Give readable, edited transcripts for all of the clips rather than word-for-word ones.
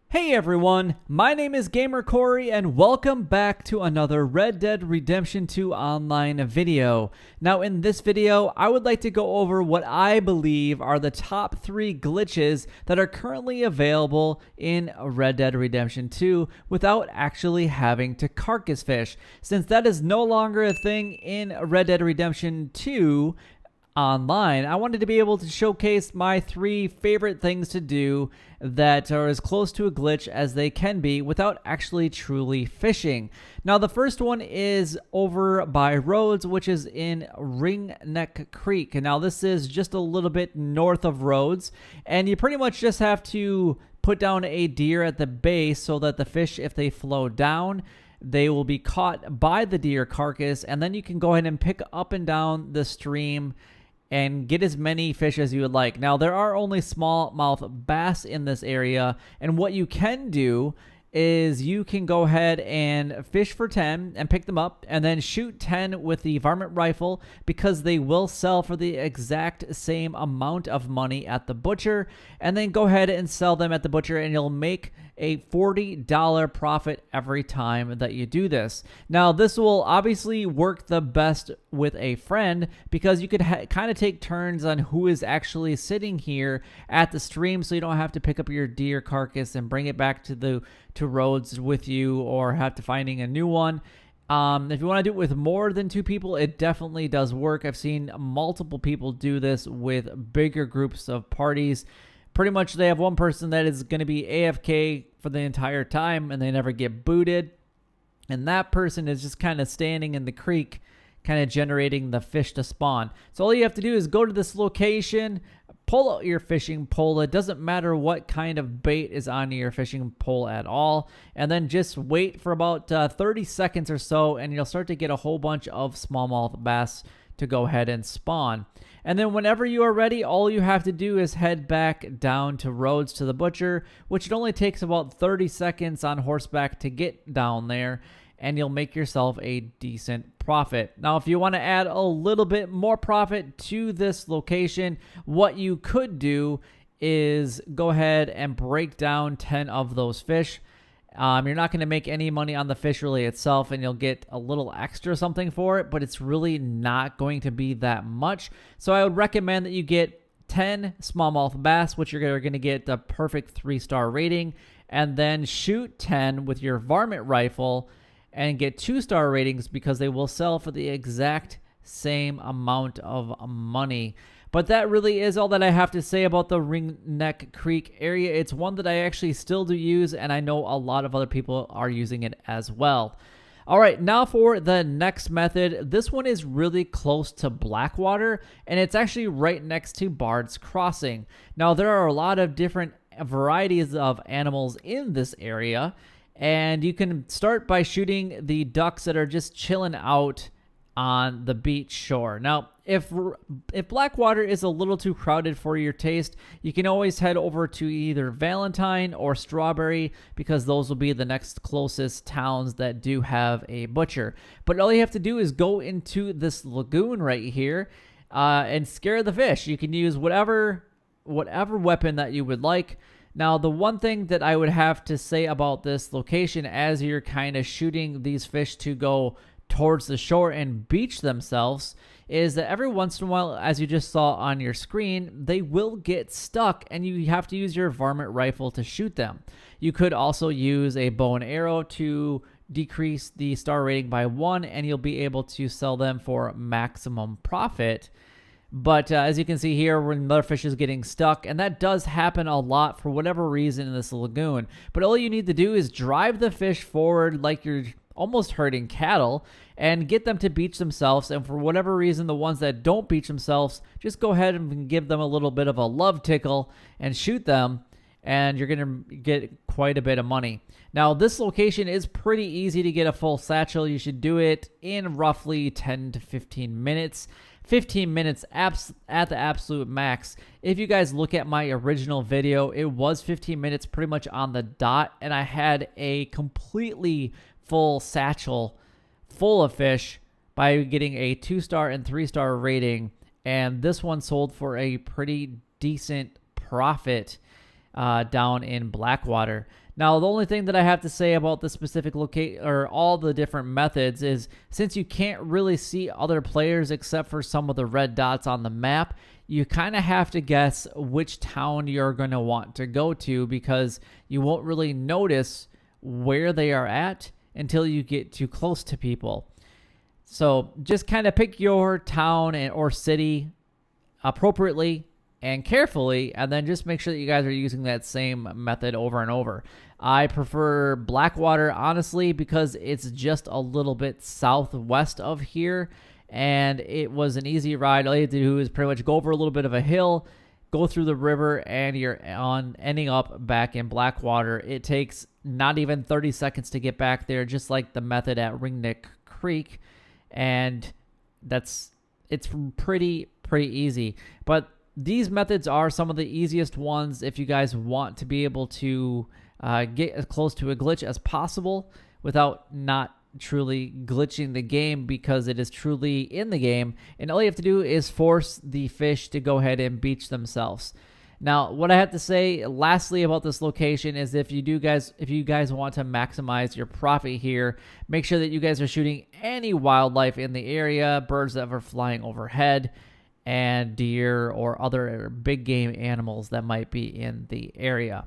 Hey everyone, my name is Gamer Corey and welcome back to another Red Dead Redemption 2 online video. Now in this video, I would like to go over what I believe are the top 3 glitches that are currently available in Red Dead Redemption 2 without actually having to carcass fish. Since that is no longer a thing in Red Dead Redemption 2 online, I wanted to be able to showcase my 3 favorite things to do that are as close to a glitch as they can be without actually truly fishing. Now the first one is over by Rhodes, which is in Ringneck Creek. And now this is just a little bit north of Rhodes, and you pretty much just have to put down a deer at the base so that the fish, if they flow down, they will be caught by the deer carcass, and then you can go ahead and pick up and down the stream and get as many fish as you would like. Now, there are only smallmouth bass in this area, and what you can do is you can go ahead and fish for 10 and pick them up and then shoot 10 with the varmint rifle, because they will sell for the exact same amount of money at the butcher, and then go ahead and sell them at the butcher and you'll make a $40 profit every time that you do this. Now this will obviously work the best with a friend, because you could kind of take turns on who is actually sitting here at the stream, so you don't have to pick up your deer carcass and bring it back to Rhodes with you, or have to finding a new one. If you want to do it with more than 2 people, it definitely does work. I've seen multiple people do this with bigger groups of parties. Pretty much they have one person that is going to be AFK for the entire time and they never get booted. And that person is just kind of standing in the creek, kind of generating the fish to spawn. So all you have to do is go to this location, pull out your fishing pole. It doesn't matter what kind of bait is on your fishing pole at all. And then just wait for about 30 seconds or so, and you'll start to get a whole bunch of smallmouth bass to go ahead and spawn. And then whenever you are ready, all you have to do is head back down to Rhodes to the butcher, which it only takes about 30 seconds on horseback to get down there, and you'll make yourself a decent profit. Now, if you want to add a little bit more profit to this location, what you could do is go ahead and break down 10 of those fish. You're not going to make any money on the fish really itself, and you'll get a little extra something for it, but it's really not going to be that much. So I would recommend that you get 10 smallmouth bass, which you're going to get the perfect 3-star rating, and then shoot 10 with your varmint rifle and get 2-star ratings, because they will sell for the exact same amount of money. But that really is all that I have to say about the Ringneck Creek area. It's one that I actually still do use, and I know a lot of other people are using it as well. All right, now for the next method. This one is really close to Blackwater, and it's actually right next to Bard's Crossing. Now, there are a lot of different varieties of animals in this area, and you can start by shooting the ducks that are just chilling out on the beach shore. Now, if Blackwater is a little too crowded for your taste, you can always head over to either Valentine or Strawberry, because those will be the next closest towns that do have a butcher. But all you have to do is go into this lagoon right here and scare the fish. You can use whatever weapon that you would like. Now, the one thing that I would have to say about this location, as you're kind of shooting these fish to go towards the shore and beach themselves, is that every once in a while, as you just saw on your screen, they will get stuck and you have to use your varmint rifle to shoot them. You could also use a bow and arrow to decrease the star rating by 1, and you'll be able to sell them for maximum profit. But as you can see here, when another fish is getting stuck, and that does happen a lot for whatever reason in this lagoon. But all you need to do is drive the fish forward like you're almost herding cattle and get them to beach themselves. And for whatever reason, the ones that don't beach themselves, just go ahead and give them a little bit of a love tickle and shoot them, and you're going to get quite a bit of money. Now, this location is pretty easy to get a full satchel. You should do it in roughly 10 to 15 minutes. 15 minutes at the absolute max. If you guys look at my original video, it was 15 minutes pretty much on the dot, and I had a completely full satchel full of fish by getting a 2-star and 3-star rating, and this one sold for a pretty decent profit down in Blackwater. Now, the only thing that I have to say about the specific location or all the different methods is since you can't really see other players except for some of the red dots on the map, you kind of have to guess which town you're going to want to go to because you won't really notice where they are at until you get too close to people. So just kind of pick your town or city appropriately and carefully, and then just make sure that you guys are using that same method over and over. I prefer Blackwater, honestly, because it's just a little bit southwest of here, and it was an easy ride. All you have to do is pretty much go over a little bit of a hill, go through the river, and you're ending up back in Blackwater. It takes not even 30 seconds to get back there, just like the method at Ringneck Creek, and it's pretty easy. But these methods are some of the easiest ones if you guys want to be able to get as close to a glitch as possible without not truly glitching the game, because it is truly in the game, and all you have to do is force the fish to go ahead and beach themselves. Now, what I have to say lastly about this location is if you guys want to maximize your profit here, make sure that you guys are shooting any wildlife in the area, birds that are flying overhead, and deer or other big game animals that might be in the area.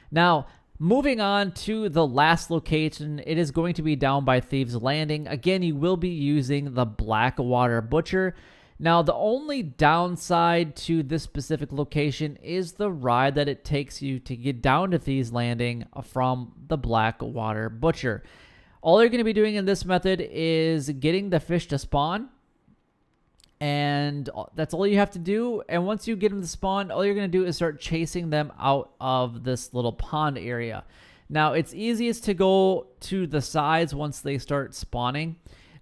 Now, moving on to the last location, it is going to be down by Thieves Landing. Again, you will be using the Blackwater Butcher. Now, the only downside to this specific location is the ride that it takes you to get down to Thieves Landing from the Blackwater Butcher. All you're going to be doing in this method is getting the fish to spawn, and that's all you have to do. And once you get them to spawn, all you're going to do is start chasing them out of this little pond area. Now, it's easiest to go to the sides once they start spawning.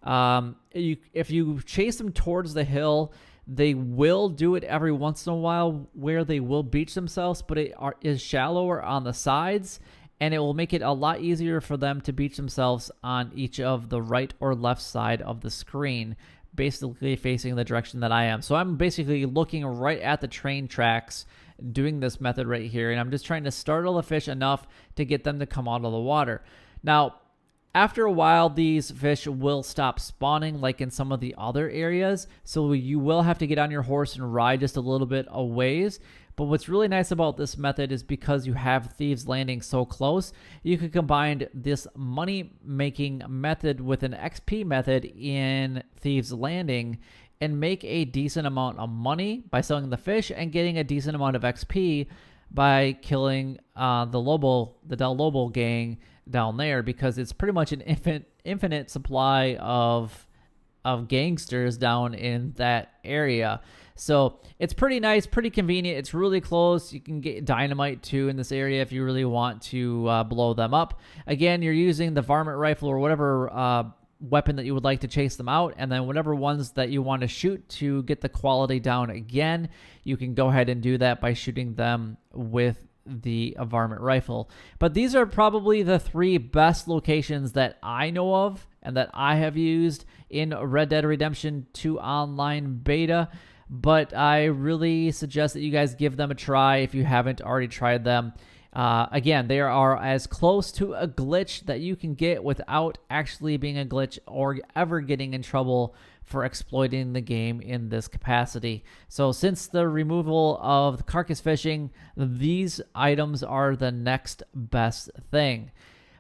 If you chase them towards the hill, they will do it every once in a while where they will beach themselves, but it is shallower on the sides, and it will make it a lot easier for them to beach themselves on each of the right or left side of the screen, basically facing the direction that I am. So I'm basically looking right at the train tracks doing this method right here, and I'm just trying to startle the fish enough to get them to come out of the water. Now, after a while, these fish will stop spawning like in some of the other areas, so you will have to get on your horse and ride just a little bit a ways. But what's really nice about this method is because you have Thieves Landing so close, you can combine this money-making method with an XP method in Thieves Landing and make a decent amount of money by selling the fish and getting a decent amount of XP by killing the Del Lobo gang down there, because it's pretty much an infinite supply of gangsters down in that area. So it's pretty nice, pretty convenient. It's really close. You can get dynamite too in this area if you really want to blow them up. Again, you're using the varmint rifle or whatever weapon that you would like to chase them out, and then whatever ones that you want to shoot to get the quality down again, you can go ahead and do that by shooting them with the varmint rifle. But these are probably the three best locations that I know of and that I have used in Red Dead Redemption 2 Online Beta. But I really suggest that you guys give them a try if you haven't already tried them. Again, they are as close to a glitch that you can get without actually being a glitch or ever getting in trouble for exploiting the game in this capacity. So since the removal of the carcass fishing, these items are the next best thing.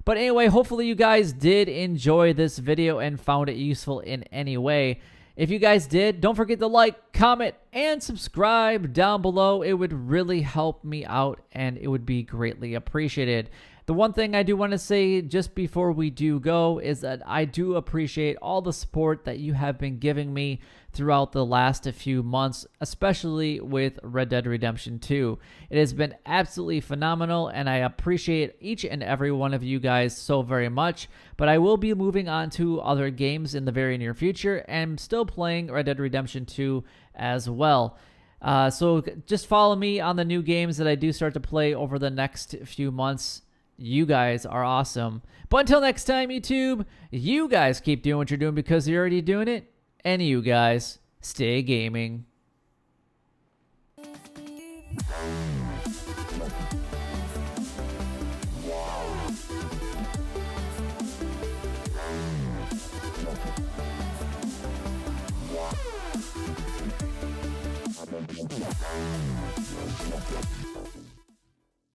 But anyway, hopefully you guys did enjoy this video and found it useful in any way. If you guys did, don't forget to like, comment, and subscribe down below. It would really help me out, and it would be greatly appreciated. The one thing I do want to say just before we do go is that I do appreciate all the support that you have been giving me throughout the last few months, especially with Red Dead Redemption 2. It has been absolutely phenomenal, and I appreciate each and every one of you guys so very much. But I will be moving on to other games in the very near future, and still playing Red Dead Redemption 2 as well. So just follow me on the new games that I do start to play over the next few months. You guys are awesome. But until next time, YouTube, you guys keep doing what you're doing because you're already doing it. And you guys, stay gaming.